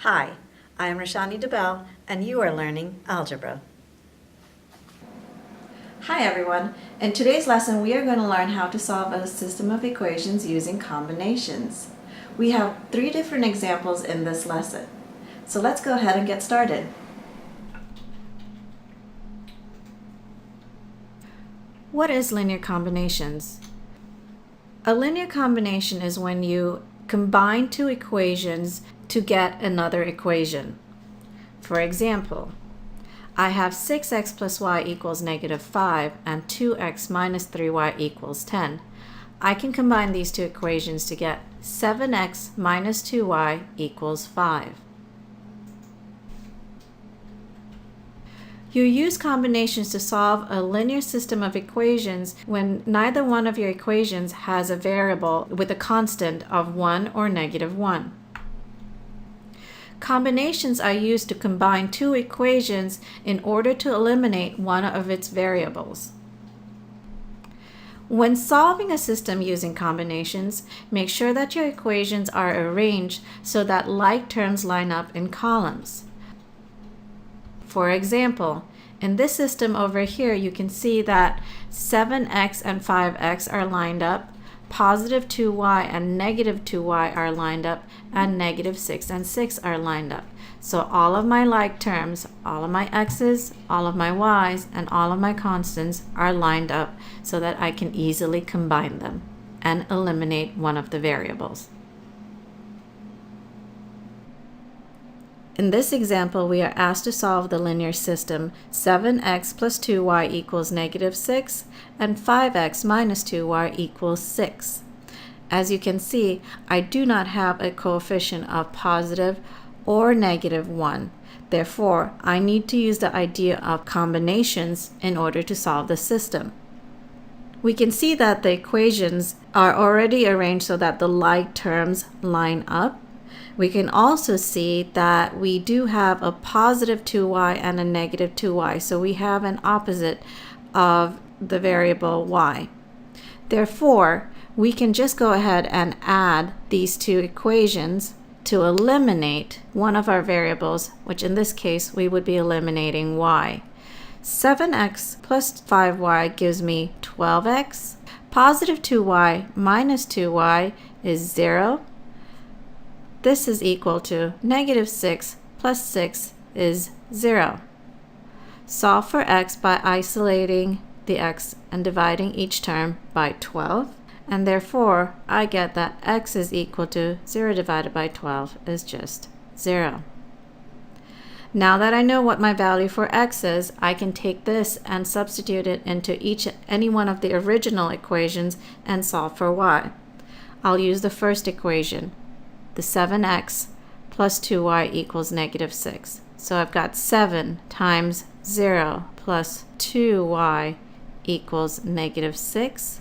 Hi, I am Rashani DeBell, and you are learning algebra. Hi everyone. In today's lesson, we are going to learn how to solve a system of equations using combinations. We have 3 different examples in this lesson. So let's go ahead and get started. What is linear combinations? A linear combination is when you combine 2 equations to get another equation. For example, I have 6x plus y equals negative 5 and 2x minus 3y equals 10. I can combine these 2 equations to get 7x minus 2y equals 5. You use combinations to solve a linear system of equations when neither one of your equations has a variable with a constant of 1 or negative 1. Combinations are used to combine 2 equations in order to eliminate one of its variables. When solving a system using combinations, make sure that your equations are arranged so that like terms line up in columns. For example, in this system over here, you can see that 7x and 5x are lined up, positive 2y and negative 2y are lined up, and negative 6 and 6 are lined up. So all of my like terms, all of my x's, all of my y's, and all of my constants are lined up so that I can easily combine them and eliminate one of the variables. In this example, we are asked to solve the linear system 7x plus 2y equals negative 6 and 5x minus 2y equals 6. As you can see, I do not have a coefficient of positive or negative 1. Therefore, I need to use the idea of combinations in order to solve the system. We can see that the equations are already arranged so that the like terms line up. We can also see that we do have a positive 2y and a negative 2y, so we have an opposite of the variable y. Therefore, we can just go ahead and add these 2 equations to eliminate one of our variables, which in this case we would be eliminating y. 7x plus 5y gives me 12x. Positive 2y minus 2y is 0. This is equal to negative 6 plus 6 is 0. Solve for x by isolating the x and dividing each term by 12. And therefore, I get that x is equal to 0 divided by 12 is just 0. Now that I know what my value for x is, I can take this and substitute it into any one of the original equations and solve for y. I'll use the first equation, the 7x plus 2y equals negative 6. So I've got 7 times 0 plus 2y equals negative 6.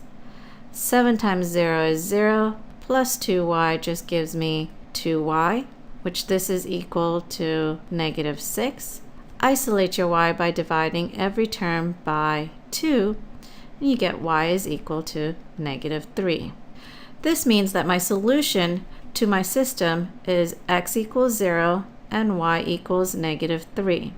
7 times 0 is 0, plus 2y just gives me 2y, which this is equal to negative 6. Isolate your y by dividing every term by 2, and you get y is equal to negative 3. This means that my solution to my system is x equals 0 and y equals negative 3.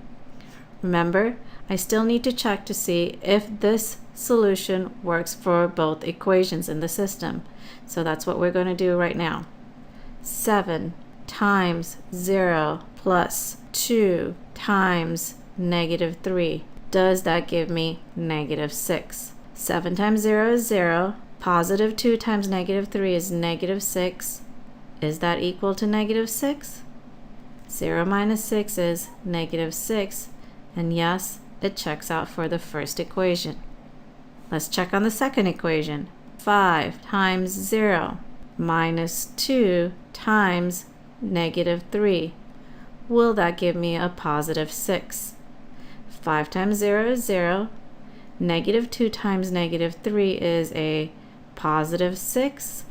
Remember, I still need to check to see if this solution works for both equations in the system. So that's what we're going to do right now. 7 times 0 plus 2 times negative 3. Does that give me negative 6? 7 times 0 is 0. Positive 2 times negative 3 is negative 6. Is that equal to negative 6? 0 minus 6 is negative 6. And yes, it checks out for the first equation. Let's check on the second equation. 5 times 0 minus 2 times negative 3. Will that give me a positive 6? 5 times 0 is 0. Negative 2 times negative 3 is a positive 6.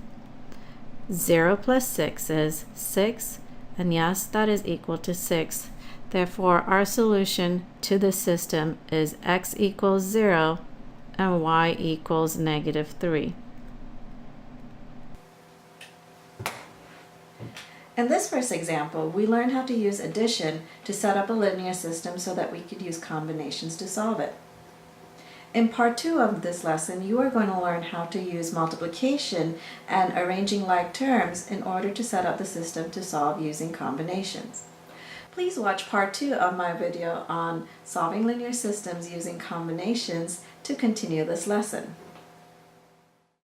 0 plus 6 is 6. And yes, that is equal to 6. Therefore, our solution to the system is x equals 0 and y equals negative 3. In this first example, we learned how to use addition to set up a linear system so that we could use combinations to solve it. In part 2 of this lesson, you are going to learn how to use multiplication and arranging like terms in order to set up the system to solve using combinations. Please watch part 2 of my video on solving linear systems using combinations to continue this lesson.